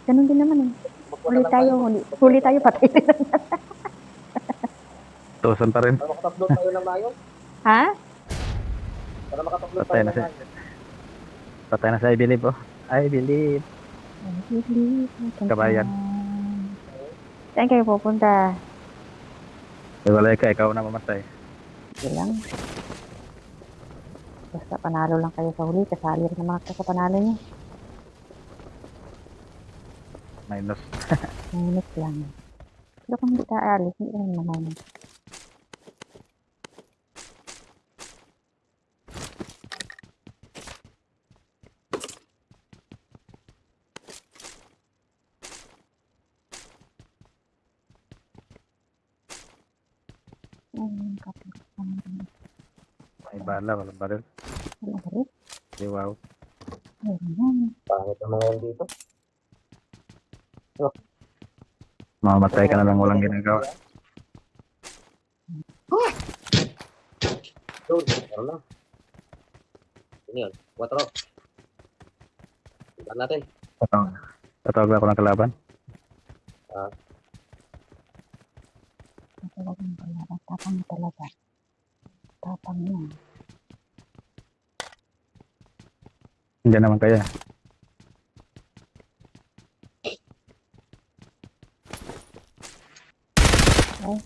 Ganun din naman eh. Magpunta Huli lang tayo, tayo. huli tayo, patay tayo. Tusan pa rin. Para makatupload tayo ng maayos. Ha? Para makatupload Patay tayo na ng si, maayos. patay na si I believe, oh. I believe. Kabayan. Saan kayo pupunta? Iwalay ka, ikaw na mamatay. Sige lang. Basta panalo lang kayo sa huli, kasali rin naman ako sa panalo niyo. Minus. Minus lang. Pero kung hindi ka aalis, hindi ka naman maminus. Kapag May bala, walang baril. wala ka rin. Di wow. Ayun yan. Pangit ang mga yan dito. Mamamatay ka na lang walang ginagawa. Doon, meron na. Ano yun? 4. Tignan natin. Tatawag na ako ng kalaban. Talagang talaga. Tapang mo talaga. Tapang mo. Hindi naman kaya. Kaya,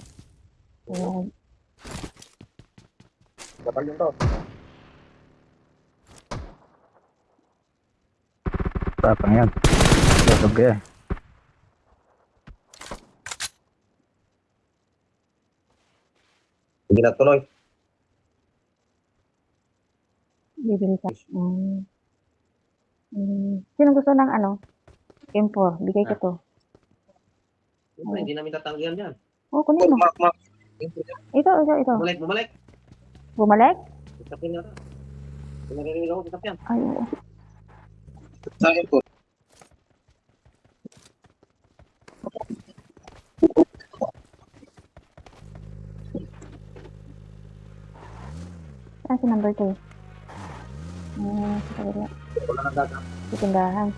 Kapal yun to. Tapang yan. Lasog kaya. Hindi na tuloy. bibili ka. Sino gusto ng ano? M4. Bigay ko to. Siyempre, hindi namin tatanggihan yan. Oh, kunin mo. Ito. Bumalik, bumalik. Bumalik? Sasakyan na. Pinaririnig ako, sasakyan. Ay, oo. Sa akin po. Saan si number 2? Sa kabila. Wala nang dagat. Sa tindahan.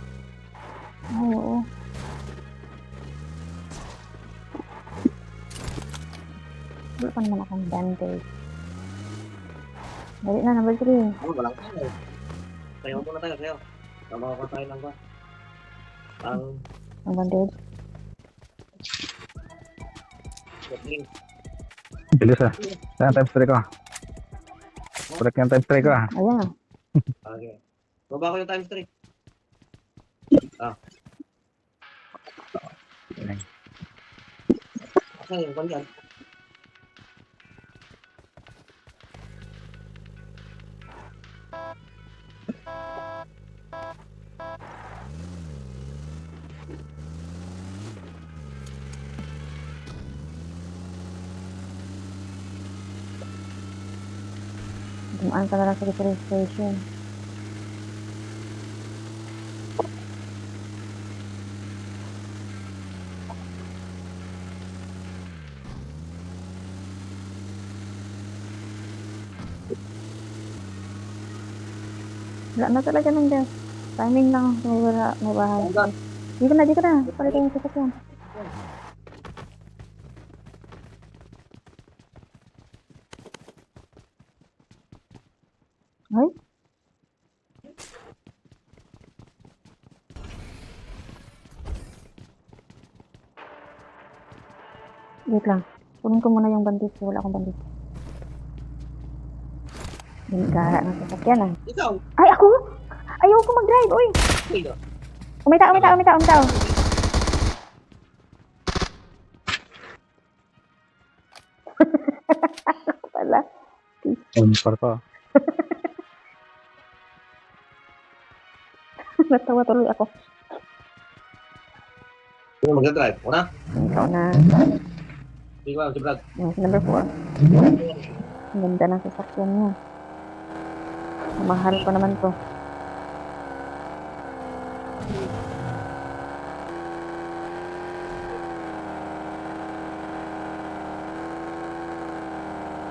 Ay, oo. Hindi pa naman akong bandage. Dali na, number 3. Walang tayo. Sayaw muna tayo, sayaw. Tama ko tayo ng ba? Ang bandage. Gatling. Bilis ah. Saan times 3 ko? Balik yung times 3 ko ah. Ayan ah. Okay. Baba ko yung times 3. Asan yung kwan yan? Dumaan ka na lang sa repair station. Wala na talaga ng gas. Timing lang. May bahay. Dito na. Palitan yung sasakyan. Ay? Wait lang. Kunin ko muna yung bandit. Wala akong bandit. Gara ng sasakyan ah. Ikaw! Ay, ako? Ayoko mag-drive. Uy! Ikaw! Umitaw. Pala. Umpar ko. Natawa tuloy ako. Sino mag-drive? Una? Ikaw na. Ikaw, si Brad. Si number 4. Ang ganda ng sasakyan niya. Mahal pa naman to.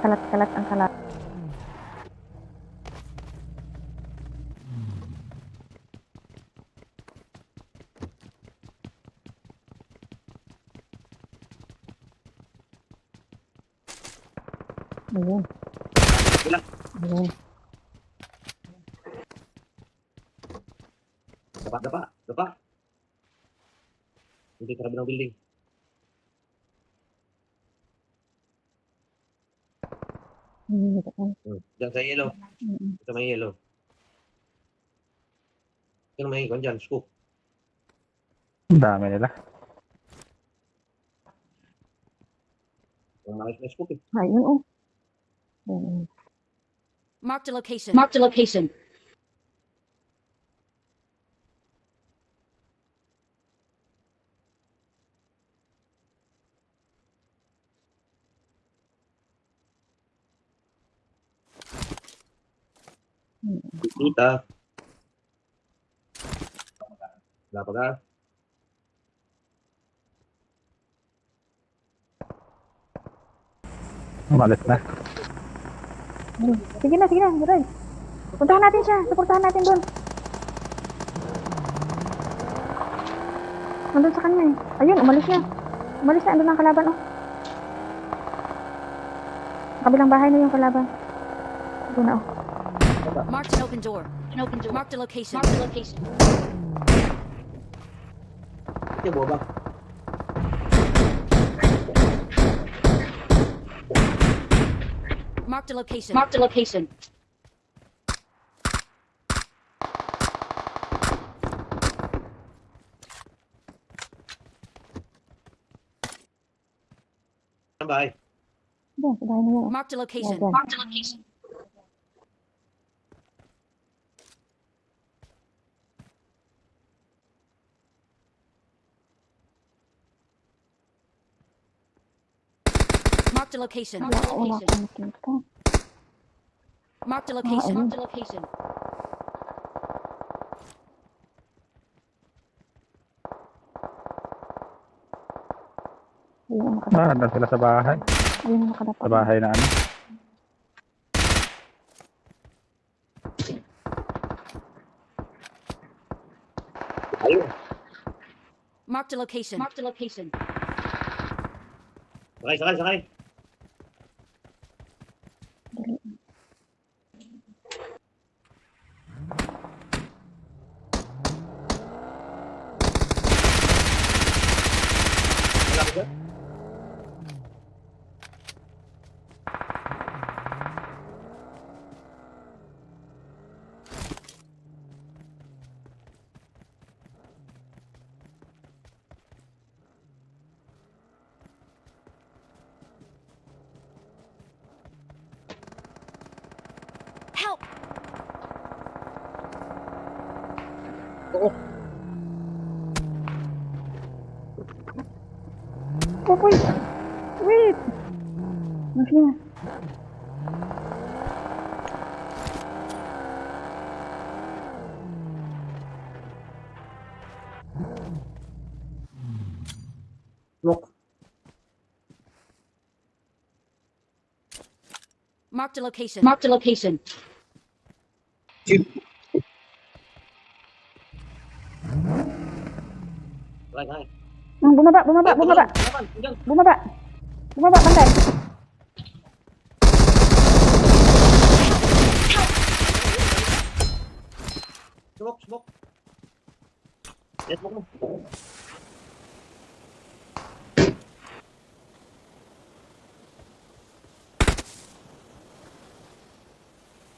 Kalat-kalat ang kalat. Ayun. Wala. Ayun. Dapa. Hindi sa kabilang building. Dito pa. Diyan sa yellow. Ito may yellow. Ito may ikon dyan, scoop. Ang dami nila. Ang makit na scoop eh. Ayun, oh. Ayun. Marked a location. Marked a location. Kita. Wala pa ka. Umalis na. Ayun. Sige na, Geray. Puntahan natin siya. Suportahan natin doon. Nandun sa kanya eh. Ayun, umalis na. Umalis na, andun ang kalaban, oh. Sa kabilang bahay na yung kalaban. Doon na, oh. Marked an open door. Marked a location. Marked a location. Ito yung boba. Marked a location. Marked a location. Ang bahay. Doon, sa bahay na yun, oh. Marked a location. Ayan. Marked a location. Marked a location. Marked a Wala location. akong nakita. Marked a location. ayun. Marked a location. Ayun ang nakadapa. Nandun sila sa bahay. Ayun ang nakadapa. Sa bahay na ano. Ayun. Marked a location. Marked a location. Sakay. Wala ka dyan? Help! Oh, wait. Wait. Masih. Smoke. Marked a location. Marked a location. Sakay. Bumaba. Bumaba, bantay. Smoke. Yes, smoke mo.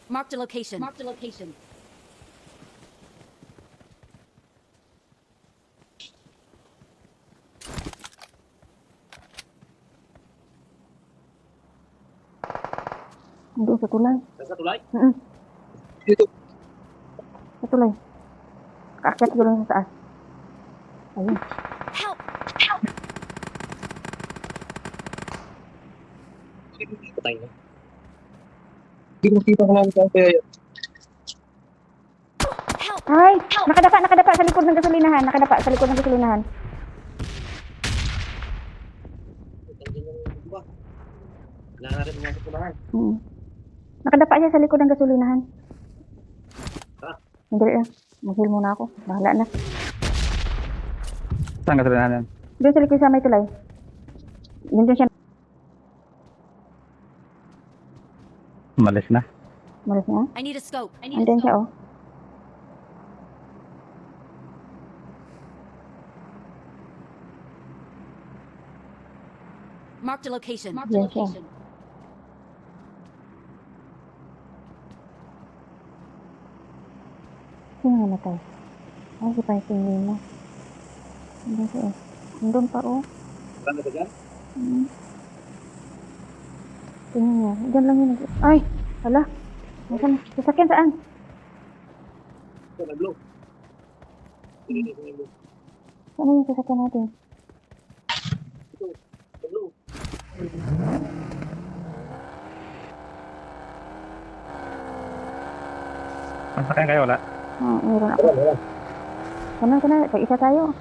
Marked a location. Marked a location. Doon sa tulay. Nasa tulay? Sa tulay. Kaakyat ko lang sa taas. Ayun. Help! Patay na. Hindi ko kita ko lang kung kaya yun. Help! Ay! Nakadapa sa likod ng gasolinahan. Nandiyan yung iba. Kailangan natin mga kapulahan. Nakadapa siya sa likod ng gasolinahan. Ah. Hindi lang. Mag-heal muna ako. Bahala na. Saan ka sabihin yan? Doon sa likod sa may tulay. Doon siya. Malis na. Malis niya. I need a scope. Andyan siya, oh. Marked a location. Yes, yeah. Sino namatay? Ay, si Fighting Nemo. Andyan siya, eh. Andun pa, oh. Ano ba dyan? Tingnan niya. Diyan lang yun. Ay! Hala! Nasaan? Sasakyan saan? Ito, nag-blow. Sige, nag-blow. Saan yung sasakyan natin? Nag-blow. Masakyan kayo, wala. Meron ako. Kana. Pag-isa tayo.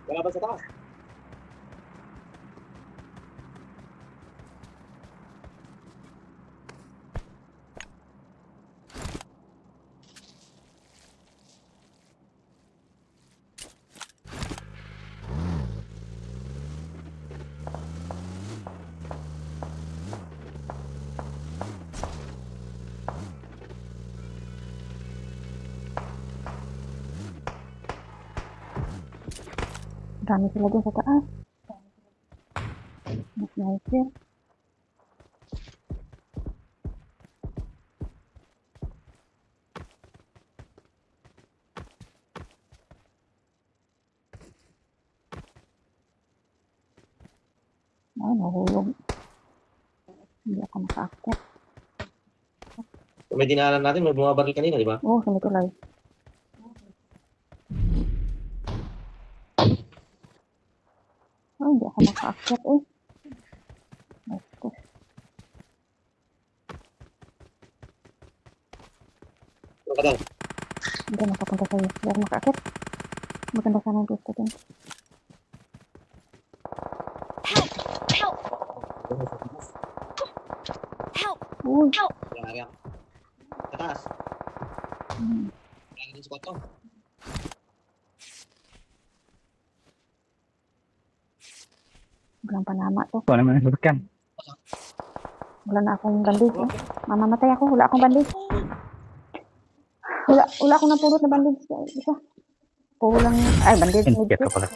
Wala ba sa taas? Dami sila dyan sa taas. Mas sniper. Ay, nahulog. Hindi ako makaakyat. May dinaanan natin, may bumabaril kanina, di ba? Oh, sumituloy. Ay, hindi ako makaakyat, eh. Bastos. Ano ka daw? Hindi nakapunta sa'yo. Hindi ako makaakyat. Maganda sana yung gusto din. Help! Uy! Yari ako. Sa taas. Hmm. Lagi din sa kwarto. Walang panama to. Ito naman yung sasakyan. Wala na akong bandage, eh. Mamamatay ako. Wala akong bandage. Wala akong napulot na bandage. Isa. Puro lang. Ay, bandage. Ingat ka pala.